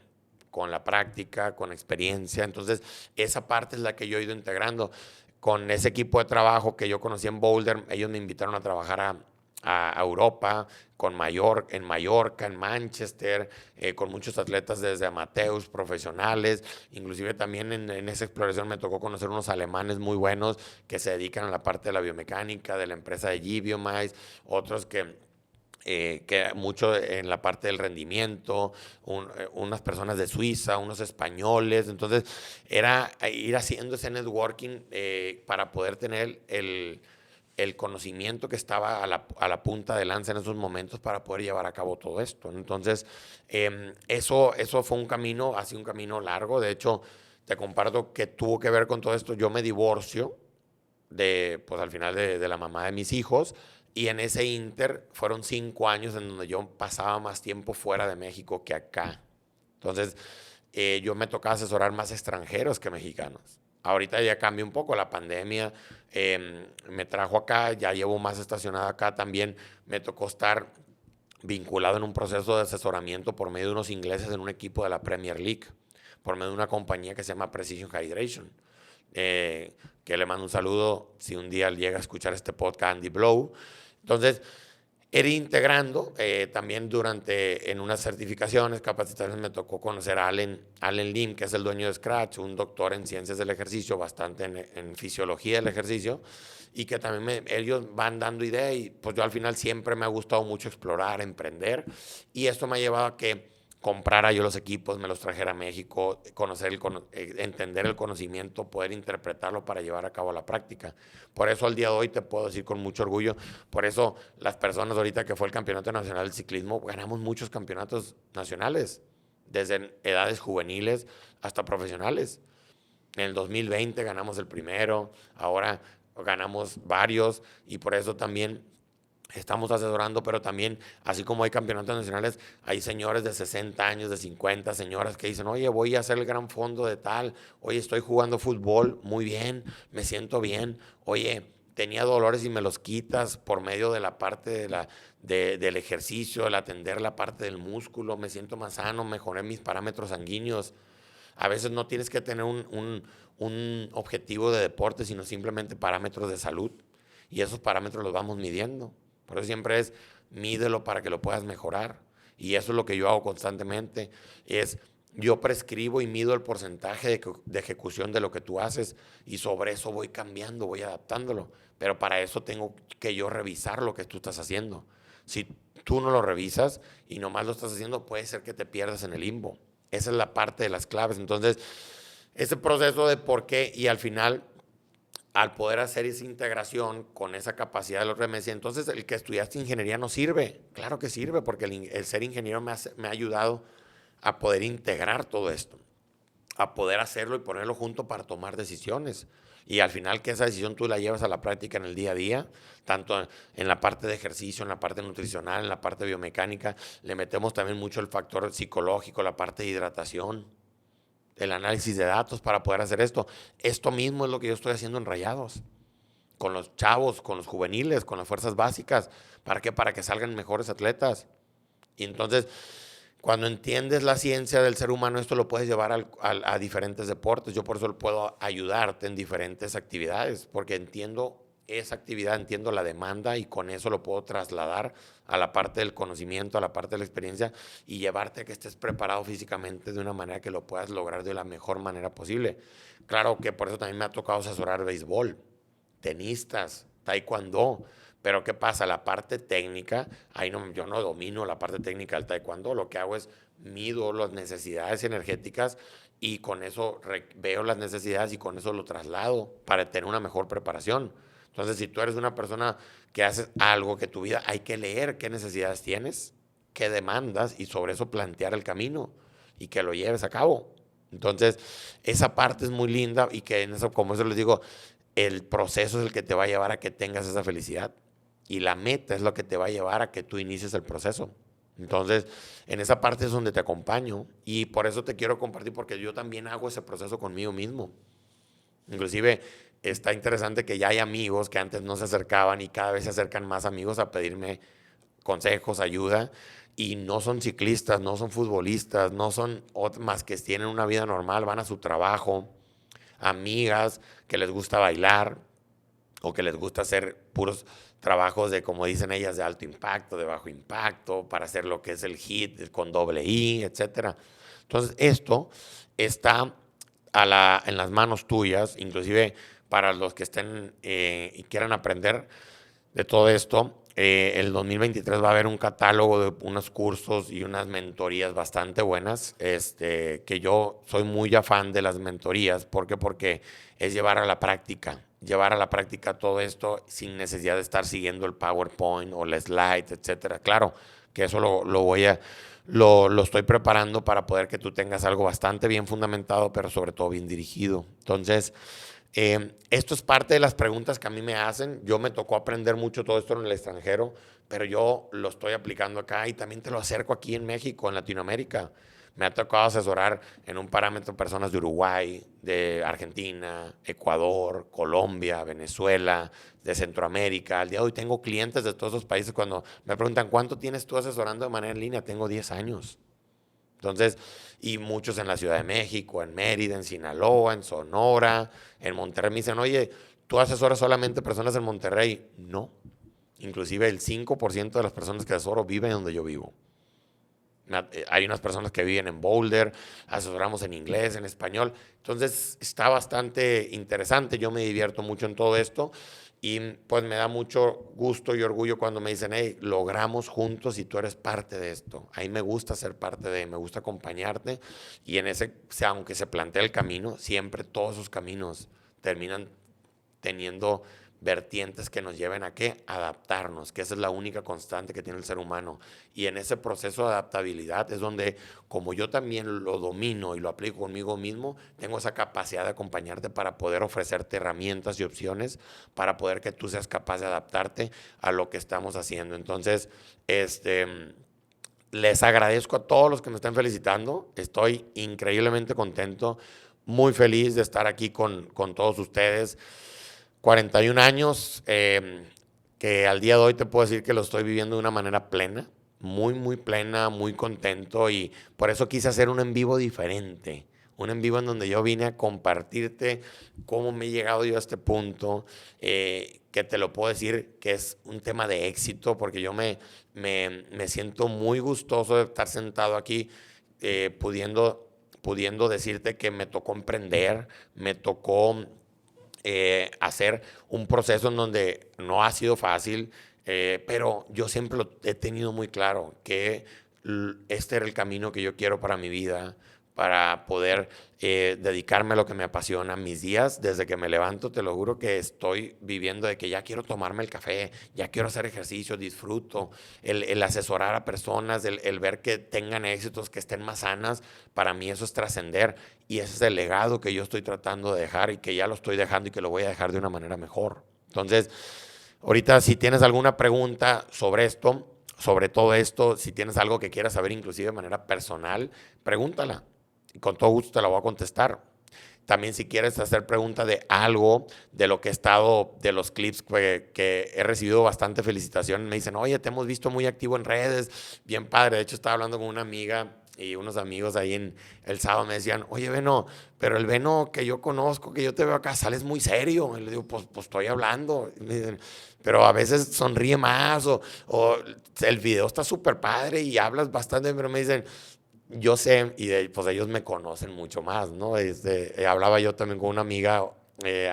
con la práctica, con experiencia. Entonces, esa parte es la que yo he ido integrando. Con ese equipo de trabajo que yo conocí en Boulder, ellos me invitaron a trabajar a Europa, en Mallorca, en Manchester, con muchos atletas desde amateurs, profesionales, inclusive también en esa exploración me tocó conocer unos alemanes muy buenos que se dedican a la parte de la biomecánica, de la empresa de G-Biomice, otros que mucho en la parte del rendimiento, unas personas de Suiza, unos españoles. Entonces, era ir haciendo ese networking para poder tener el conocimiento que estaba a la punta de lanza en esos momentos para poder llevar a cabo todo esto. Entonces, eso fue un camino, ha sido un camino largo. De hecho, te comparto que tuvo que ver con todo esto. Yo me divorcio pues al final de la mamá de mis hijos. Y en ese inter fueron 5 años en donde yo pasaba más tiempo fuera de México que acá. Entonces, yo me tocaba asesorar más extranjeros que mexicanos. Ahorita ya cambió un poco la pandemia, me trajo acá, ya llevo más estacionado acá también. Me tocó estar vinculado en un proceso de asesoramiento por medio de unos ingleses en un equipo de la Premier League, por medio de una compañía que se llama Precision Hydration. Que le mando un saludo si un día llega a escuchar este podcast, Andy Blow. Entonces, ir integrando, también en unas certificaciones, capacitaciones, me tocó conocer a Allen Lim, que es el dueño de Scratch, un doctor en ciencias del ejercicio, bastante en fisiología del ejercicio, y que también ellos van dando ideas, y pues yo al final siempre me ha gustado mucho explorar, emprender, y esto me ha llevado a que comprara yo los equipos, me los trajera a México, entender el conocimiento, poder interpretarlo para llevar a cabo la práctica. Por eso al día de hoy te puedo decir con mucho orgullo, por eso las personas ahorita que fue el Campeonato Nacional del Ciclismo, ganamos muchos campeonatos nacionales, desde edades juveniles hasta profesionales. En el 2020 ganamos el primero, ahora ganamos varios y por eso también estamos asesorando, pero también, así como hay campeonatos nacionales, hay señores de 60 años, de 50, señoras que dicen, oye, voy a hacer el gran fondo de tal, oye, estoy jugando fútbol, muy bien, me siento bien, oye, tenía dolores y me los quitas por medio de la parte del ejercicio, el atender la parte del músculo, me siento más sano, mejoré mis parámetros sanguíneos. A veces no tienes que tener un objetivo de deporte, sino simplemente parámetros de salud. Y esos parámetros los vamos midiendo. Por eso siempre es mídelo para que lo puedas mejorar. Y eso es lo que yo hago constantemente. Es yo prescribo y mido el porcentaje de ejecución de lo que tú haces y sobre eso voy cambiando, voy adaptándolo. Pero para eso tengo que yo revisar lo que tú estás haciendo. Si tú no lo revisas y nomás lo estás haciendo, puede ser que te pierdas en el limbo. Esa es la parte de las claves. Entonces, ese proceso de por qué y al final, al poder hacer esa integración con esa capacidad de los remedios, entonces el que estudiaste ingeniería no sirve. Claro que sirve porque el ser ingeniero me ha ayudado a poder integrar todo esto, a poder hacerlo y ponerlo junto para tomar decisiones. Y al final que esa decisión tú la llevas a la práctica en el día a día, tanto en la parte de ejercicio, en la parte nutricional, en la parte biomecánica, le metemos también mucho el factor psicológico, la parte de hidratación, el análisis de datos para poder hacer esto. Esto mismo es lo que yo estoy haciendo en Rayados, con los chavos, con los juveniles, con las fuerzas básicas. ¿Para qué? Para que salgan mejores atletas. Y entonces, cuando entiendes la ciencia del ser humano, esto lo puedes llevar a diferentes deportes. Yo por eso puedo ayudarte en diferentes actividades, porque entiendo esa actividad, entiendo la demanda y con eso lo puedo trasladar a la parte del conocimiento, a la parte de la experiencia y llevarte a que estés preparado físicamente de una manera que lo puedas lograr de la mejor manera posible. Claro que por eso también me ha tocado asesorar béisbol, tenistas, taekwondo. Pero ¿qué pasa? La parte técnica, ahí no, yo no domino la parte técnica del taekwondo, lo que hago es mido las necesidades energéticas y con eso veo las necesidades y con eso lo traslado para tener una mejor preparación. Entonces, si tú eres una persona que haces algo que tu vida hay que leer qué necesidades tienes, qué demandas y sobre eso plantear el camino y que lo lleves a cabo. Entonces, esa parte es muy linda y que en eso, como eso les digo, el proceso es el que te va a llevar a que tengas esa felicidad y la meta es lo que te va a llevar a que tú inicies el proceso. Entonces, en esa parte es donde te acompaño y por eso te quiero compartir porque yo también hago ese proceso conmigo mismo. Inclusive está interesante que ya hay amigos que antes no se acercaban y cada vez se acercan más amigos a pedirme consejos, ayuda, y no son ciclistas, no son futbolistas, no son más que tienen una vida normal, van a su trabajo, amigas que les gusta bailar o que les gusta hacer puros trabajos de, como dicen ellas, de alto impacto, de bajo impacto, para hacer lo que es el HIIT con doble I, etcétera. Entonces, esto está en las manos tuyas, inclusive para los que estén y quieran aprender de todo esto. El 2023 va a haber un catálogo de unos cursos y unas mentorías bastante buenas, que yo soy muy afán de las mentorías. ¿Por qué? Porque es llevar a la práctica todo esto sin necesidad de estar siguiendo el PowerPoint o el slide, etcétera. Claro que eso lo estoy preparando para poder que tú tengas algo bastante bien fundamentado, pero sobre todo bien dirigido. Entonces, esto es parte de las preguntas que a mí me hacen. Yo me tocó aprender mucho todo esto en el extranjero, pero yo lo estoy aplicando acá y también te lo acerco aquí en México, en Latinoamérica. Me ha tocado asesorar en un parámetro personas de Uruguay, de Argentina, Ecuador, Colombia, Venezuela, de Centroamérica. Al día de hoy tengo clientes de todos esos países. Cuando me preguntan, ¿cuánto tienes tú asesorando de manera en línea? Tengo 10 años. Entonces, y muchos en la Ciudad de México, en Mérida, en Sinaloa, en Sonora, en Monterrey. Me dicen, oye, ¿tú asesoras solamente personas en Monterrey? No. Inclusive el 5% de las personas que asesoro viven donde yo vivo. Hay unas personas que viven en Boulder, asesoramos en inglés, en español. Entonces está bastante interesante, yo me divierto mucho en todo esto y pues me da mucho gusto y orgullo cuando me dicen, hey, logramos juntos y tú eres parte de esto. Ahí me gusta ser parte me gusta acompañarte y en ese, o sea, aunque se plantea el camino, siempre todos esos caminos terminan teniendo vertientes que nos lleven a ¿qué? Adaptarnos, que esa es la única constante que tiene el ser humano. Y en ese proceso de adaptabilidad es donde, como yo también lo domino y lo aplico conmigo mismo, tengo esa capacidad de acompañarte para poder ofrecerte herramientas y opciones para poder que tú seas capaz de adaptarte a lo que estamos haciendo. Entonces, les agradezco a todos los que me están felicitando. Estoy increíblemente contento, muy feliz de estar aquí con todos ustedes. 41 años, que al día de hoy te puedo decir que lo estoy viviendo de una manera plena, muy, muy plena, muy contento, y por eso quise hacer un en vivo diferente. Un en vivo en donde yo vine a compartirte cómo me he llegado yo a este punto, que te lo puedo decir que es un tema de éxito, porque yo me siento muy gustoso de estar sentado aquí, pudiendo decirte que me tocó emprender, me tocó hacer un proceso en donde no ha sido fácil, pero yo siempre lo he tenido muy claro, que este era el camino que yo quiero para mi vida, para poder dedicarme a lo que me apasiona. Mis días, desde que me levanto, te lo juro que estoy viviendo de que ya quiero tomarme el café, ya quiero hacer ejercicio, disfruto, el asesorar a personas, el ver que tengan éxitos, que estén más sanas, para mí eso es trascender, y ese es el legado que yo estoy tratando de dejar y que ya lo estoy dejando y que lo voy a dejar de una manera mejor. Entonces, ahorita si tienes alguna pregunta sobre esto, sobre todo esto, si tienes algo que quieras saber inclusive de manera personal, pregúntala y con todo gusto te la voy a contestar. También si quieres hacer pregunta de algo, de lo que he estado, de los clips que he recibido bastante felicitación, me dicen, oye, te hemos visto muy activo en redes, bien padre. De hecho, estaba hablando con una amiga y unos amigos ahí en el sábado, me decían, oye, Beno, pero el Beno que yo conozco, que yo te veo acá, sales muy serio. Y le digo, pues estoy hablando. Y me dicen, pero a veces sonríe más o el video está súper padre y hablas bastante, pero me dicen, yo sé, y pues ellos me conocen mucho más, ¿no? Hablaba yo también con una amiga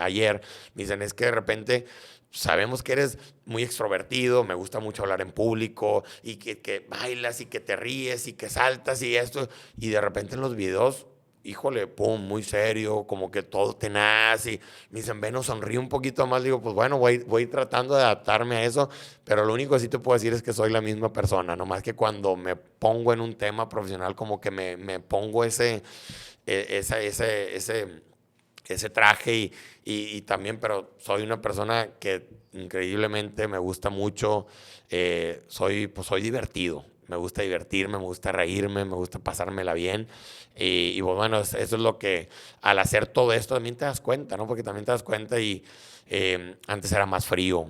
ayer, me dicen, es que de repente sabemos que eres muy extrovertido, me gusta mucho hablar en público, y que bailas y que te ríes y que saltas y esto, y de repente en los videos, híjole, pum, muy serio, como que todo tenaz, y me dicen, ven, sonríe un poquito más. Digo, pues bueno, voy tratando de adaptarme a eso, pero lo único que sí te puedo decir es que soy la misma persona, nomás que cuando me pongo en un tema profesional, como que me pongo ese traje, y también, pero soy una persona que increíblemente me gusta mucho, pues soy divertido. Me gusta divertirme, me gusta reírme, me gusta pasármela bien. Y bueno, eso es lo que al hacer todo esto también te das cuenta, ¿no? Porque también te das cuenta, y antes era más frío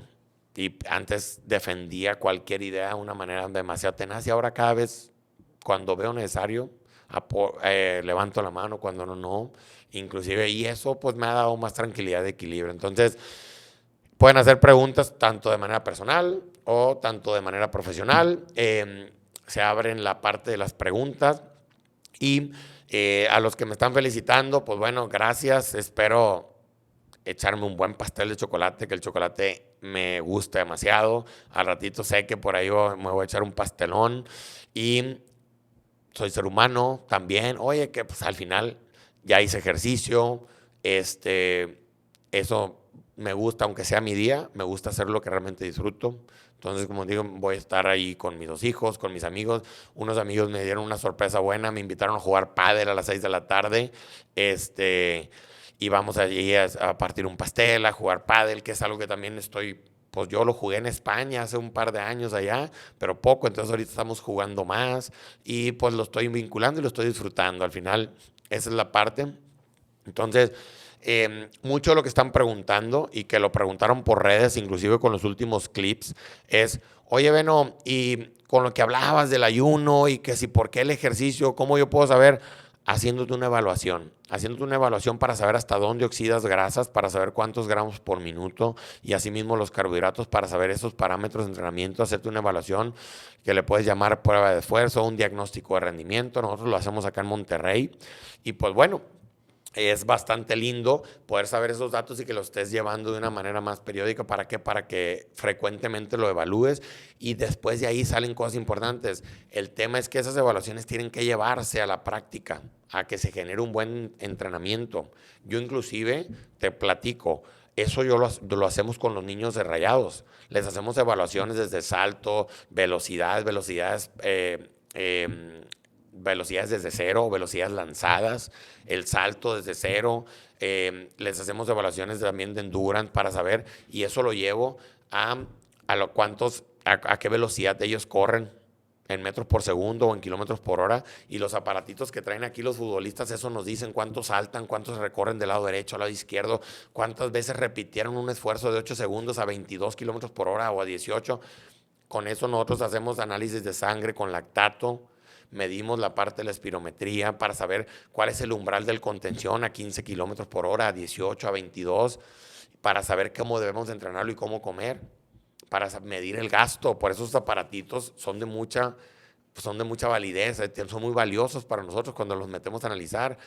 y antes defendía cualquier idea de una manera demasiado tenaz, y ahora cada vez cuando veo necesario levanto la mano, cuando no, inclusive, y eso pues me ha dado más tranquilidad de equilibrio. Entonces, pueden hacer preguntas tanto de manera personal o tanto de manera profesional. Se abren la parte de las preguntas, y a los que me están felicitando, pues bueno, gracias. Espero echarme un buen pastel de chocolate, que el chocolate me gusta demasiado. Al ratito sé que por ahí me voy a echar un pastelón, y soy ser humano también. Oye, que pues al final ya hice ejercicio, eso me gusta, aunque sea mi día, me gusta hacer lo que realmente disfruto. Entonces, como digo, voy a estar ahí con mis 2 hijos, con mis amigos. Unos amigos me dieron una sorpresa buena, me invitaron a jugar pádel a las 6 de la tarde, y vamos allí a partir un pastel, a jugar pádel, que es algo que también pues yo lo jugué en España hace un par de años allá, pero poco, entonces ahorita estamos jugando más, y pues lo estoy vinculando y lo estoy disfrutando. Al final, esa es la parte. Entonces, mucho de lo que están preguntando, y que lo preguntaron por redes, inclusive con los últimos clips, es, oye, Beno, y con lo que hablabas del ayuno, y que si por qué el ejercicio, ¿cómo yo puedo saber? Haciéndote una evaluación para saber hasta dónde oxidas grasas, para saber cuántos gramos por minuto, y asimismo los carbohidratos, para saber esos parámetros de entrenamiento, hacerte una evaluación que le puedes llamar prueba de esfuerzo, un diagnóstico de rendimiento. Nosotros lo hacemos acá en Monterrey, y pues bueno, es bastante lindo poder saber esos datos y que los estés llevando de una manera más periódica. ¿Para qué? Para que frecuentemente lo evalúes, y después de ahí salen cosas importantes. El tema es que esas evaluaciones tienen que llevarse a la práctica, a que se genere un buen entrenamiento. Yo inclusive te platico, Eso lo hacemos con los niños de Rayados. Les hacemos evaluaciones desde salto, velocidades desde cero, velocidades lanzadas, el salto desde cero. Les hacemos evaluaciones también de endurance para saber, y eso lo llevo a qué velocidad ellos corren en metros por segundo o en kilómetros por hora, y los aparatitos que traen aquí los futbolistas, eso nos dicen cuántos saltan, cuántos recorren del lado derecho al lado izquierdo, cuántas veces repitieron un esfuerzo de 8 segundos a 22 kilómetros por hora o a 18. Con eso nosotros hacemos análisis de sangre con lactato, medimos la parte de la espirometría para saber cuál es el umbral del contención a 15 kilómetros por hora, a 18, a 22, para saber cómo debemos entrenarlo y cómo comer, para medir el gasto. Por eso esos aparatitos son de mucha validez, son muy valiosos para nosotros cuando los metemos a analizar.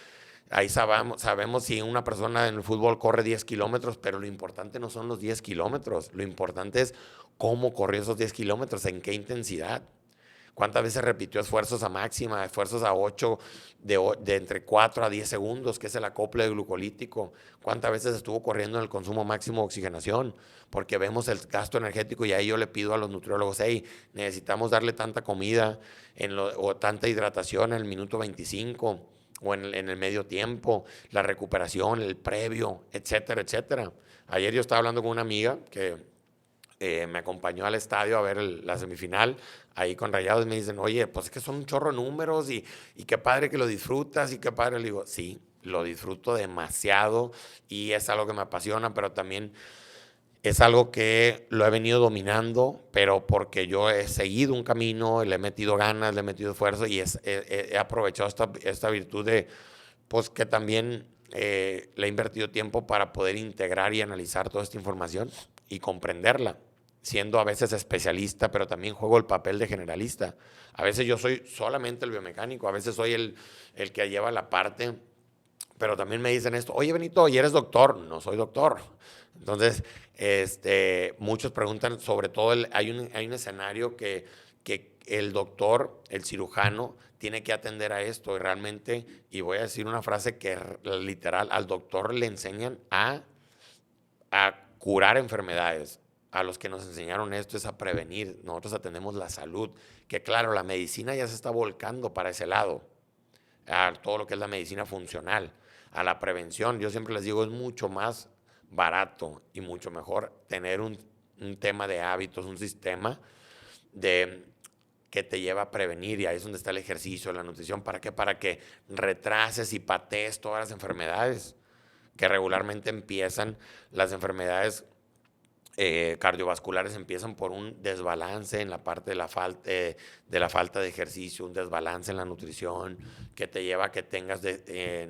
Ahí sabemos si una persona en el fútbol corre 10 kilómetros, pero lo importante no son los 10 kilómetros, lo importante es cómo corrió esos 10 kilómetros, en qué intensidad. ¿Cuántas veces repitió esfuerzos a máxima, esfuerzos a 8, de entre 4 a 10 segundos, que es el acople glucolítico? ¿Cuántas veces estuvo corriendo en el consumo máximo de oxigenación? Porque vemos el gasto energético, y ahí yo le pido a los nutriólogos, hey, necesitamos darle tanta comida o tanta hidratación en el minuto 25 o en el medio tiempo, la recuperación, el previo, etcétera, etcétera. Ayer yo estaba hablando con una amiga que me acompañó al estadio a ver la semifinal ahí con Rayados, y me dicen, oye, pues es que son un chorro de números y qué padre que lo disfrutas y qué padre. Le digo, sí, lo disfruto demasiado y es algo que me apasiona, pero también es algo que lo he venido dominando, pero porque yo he seguido un camino, le he metido ganas, le he metido esfuerzo, y he aprovechado esta virtud de, pues que también le he invertido tiempo para poder integrar y analizar toda esta información y comprenderla, siendo a veces especialista, pero también juego el papel de generalista. A veces yo soy solamente el biomecánico, a veces soy el que lleva la parte, pero también me dicen esto, oye Benito, ¿y eres doctor? No soy doctor. Entonces, muchos preguntan, sobre todo, hay un escenario que el doctor, el cirujano, tiene que atender a esto, y realmente, y voy a decir una frase que literal, al doctor le enseñan a curar enfermedades. A los que nos enseñaron esto es a prevenir. Nosotros atendemos la salud, que claro, la medicina ya se está volcando para ese lado, a todo lo que es la medicina funcional, a la prevención. Yo siempre les digo, es mucho más barato y mucho mejor tener un tema de hábitos, un sistema que te lleva a prevenir, y ahí es donde está el ejercicio, la nutrición. ¿Para qué? Para que retrases y patees todas las enfermedades que regularmente empiezan. Las enfermedades cardiovasculares empiezan por un desbalance en la parte de la falta de ejercicio, un desbalance en la nutrición, que te lleva a que tengas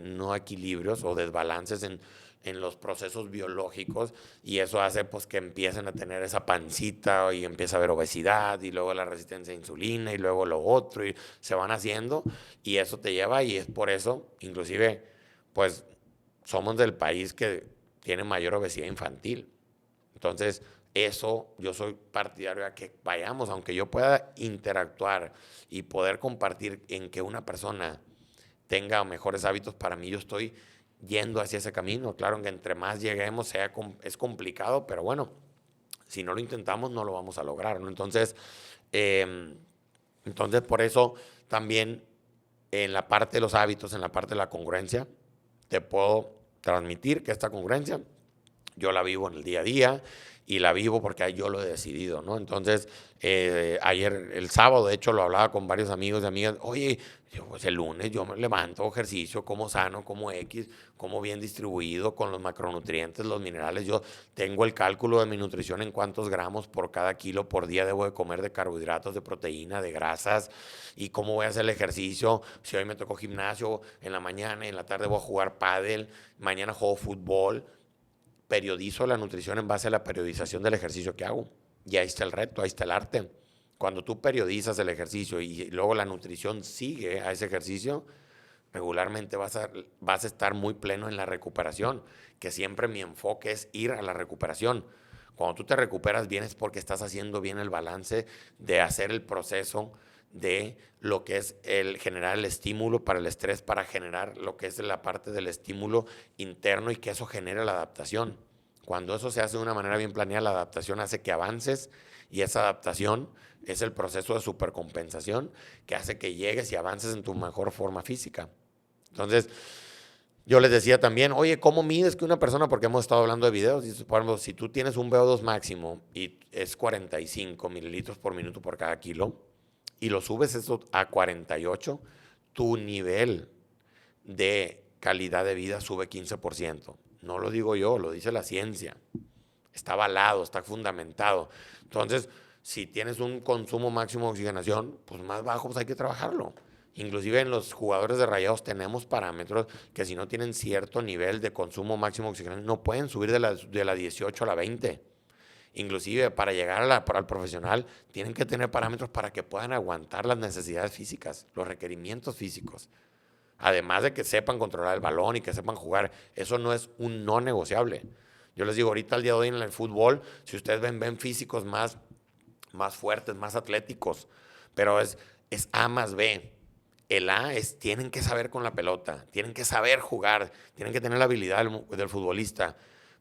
no equilibrios o desbalances en los procesos biológicos, y eso hace pues que empiecen a tener esa pancita y empieza a haber obesidad, y luego la resistencia a insulina, y luego lo otro, y se van haciendo, y eso te lleva, y es por eso, inclusive, pues somos del país que tiene mayor obesidad infantil. Entonces, eso yo soy partidario de que vayamos, aunque yo pueda interactuar y poder compartir en que una persona tenga mejores hábitos, para mí yo estoy yendo hacia ese camino. Claro que entre más lleguemos es complicado, pero bueno, si no lo intentamos no lo vamos a lograr, ¿no? Entonces por eso también en la parte de los hábitos, en la parte de la congruencia, te puedo transmitir que esta congruencia yo la vivo en el día a día, y la vivo porque yo lo he decidido, ¿no? Entonces, ayer, el sábado, de hecho, lo hablaba con varios amigos y amigas. Oye, pues el lunes yo me levanto, ejercicio, como sano, como X, como bien distribuido, con los macronutrientes, los minerales. Yo tengo el cálculo de mi nutrición en cuántos gramos por cada kilo por día debo de comer de carbohidratos, de proteína, de grasas, y cómo voy a hacer el ejercicio. Si hoy me tocó gimnasio en la mañana, en la tarde voy a jugar pádel, mañana juego fútbol. Periodizo la nutrición en base a la periodización del ejercicio que hago. Y ahí está el reto, ahí está el arte. Cuando tú periodizas el ejercicio y luego la nutrición sigue a ese ejercicio, regularmente vas a estar muy pleno en la recuperación, que siempre mi enfoque es ir a la recuperación. Cuando tú te recuperas bien es porque estás haciendo bien el balance de hacer el proceso de lo que es el generar el estímulo para el estrés, para generar lo que es la parte del estímulo interno, y que eso genere la adaptación. Cuando eso se hace de una manera bien planeada, la adaptación hace que avances y esa adaptación es el proceso de supercompensación que hace que llegues y avances en tu mejor forma física. Entonces, yo les decía también, oye, ¿cómo mides que una persona? Porque hemos estado hablando de videos. Y, por ejemplo, si tú tienes un VO2 máximo y es 45 mililitros por minuto por cada kilo y lo subes eso a 48, tu nivel de calidad de vida sube 15%. No lo digo yo, lo dice la ciencia. Está avalado, está fundamentado. Entonces, si tienes un consumo máximo de oxigenación, pues más bajo, pues hay que trabajarlo. Inclusive en los jugadores de Rayados tenemos parámetros que si no tienen cierto nivel de consumo máximo de oxigenación, no pueden subir de la 18 a la 20. Inclusive para llegar al profesional tienen que tener parámetros para que puedan aguantar las necesidades físicas, los requerimientos físicos. Además de que sepan controlar el balón y que sepan jugar, eso no es un no negociable. Yo les digo, ahorita al día de hoy en el fútbol, si ustedes ven físicos más fuertes, más atléticos, pero es A más B. El A es, tienen que saber con la pelota, tienen que saber jugar, tienen que tener la habilidad del futbolista.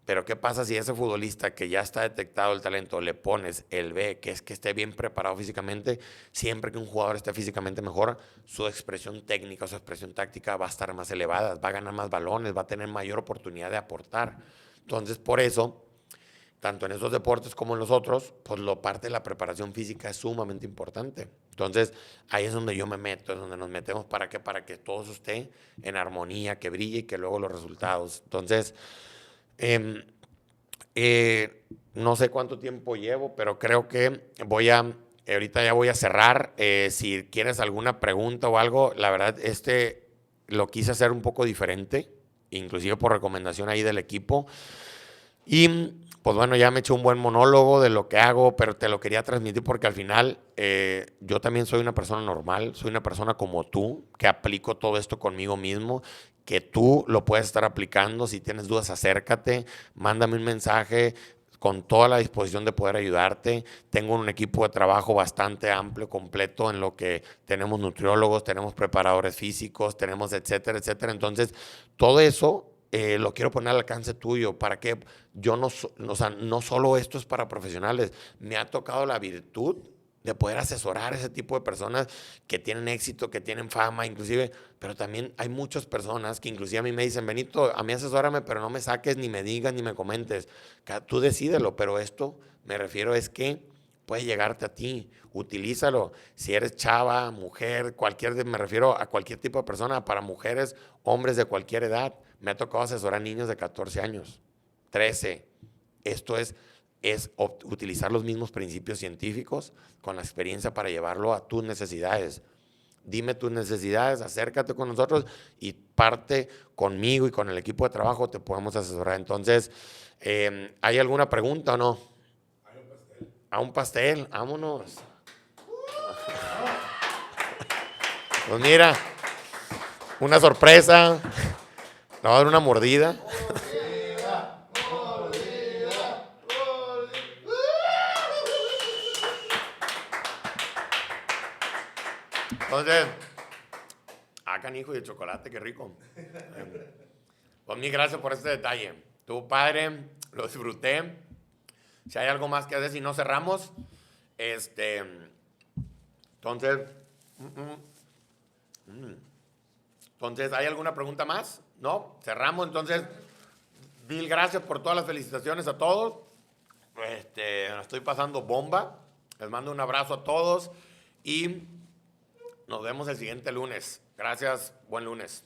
Pero ¿qué pasa si ese futbolista que ya está detectado el talento le pones el B, que es que esté bien preparado físicamente? Siempre que un jugador esté físicamente mejor, su expresión técnica, su expresión táctica va a estar más elevada, va a ganar más balones, va a tener mayor oportunidad de aportar. Entonces, por eso, tanto en esos deportes como en los otros, pues lo parte de la preparación física es sumamente importante. Entonces, ahí es donde yo me meto, es donde nos metemos para que todo eso esté en armonía, que brille y que luego los resultados. Entonces, eh, no sé cuánto tiempo llevo, pero creo que ahorita ya voy a cerrar. Si quieres alguna pregunta o algo, la verdad, lo quise hacer un poco diferente, inclusive por recomendación ahí del equipo. Y pues bueno, ya me eché un buen monólogo de lo que hago, pero te lo quería transmitir porque al final yo también soy una persona normal, soy una persona como tú, que aplico todo esto conmigo mismo, que tú lo puedes estar aplicando. Si tienes dudas, acércate, mándame un mensaje con toda la disposición de poder ayudarte. Tengo un equipo de trabajo bastante amplio, completo, en lo que tenemos nutriólogos, tenemos preparadores físicos, tenemos etcétera, etcétera. Entonces, todo eso lo quiero poner al alcance tuyo para que yo o sea, no solo esto es para profesionales, me ha tocado la virtud de poder asesorar a ese tipo de personas que tienen éxito, que tienen fama, inclusive, pero también hay muchas personas que inclusive a mí me dicen, Benito, a mí asesórame, pero no me saques, ni me digas, ni me comentes, tú decídelo, pero esto me refiero es que puede llegarte a ti, utilízalo. Si eres chava, mujer, me refiero a cualquier tipo de persona, para mujeres, hombres de cualquier edad. Me ha tocado asesorar a niños de 14 años, 13. Esto es utilizar los mismos principios científicos con la experiencia para llevarlo a tus necesidades. Dime tus necesidades, acércate con nosotros y parte conmigo y con el equipo de trabajo, te podemos asesorar. Entonces, ¿hay alguna pregunta o no? A un pastel, vámonos. Pues mira, una sorpresa. Le voy a dar una mordida. Entonces, canijo, y el chocolate, qué rico. Pues mil gracias por este detalle. Estuvo padre, lo disfruté. Si hay algo más que hacer, si no cerramos, entonces, entonces, ¿hay alguna pregunta más? ¿No? Cerramos, entonces, mil gracias por todas las felicitaciones a todos. Estoy pasando bomba. Les mando un abrazo a todos y nos vemos el siguiente lunes. Gracias, buen lunes.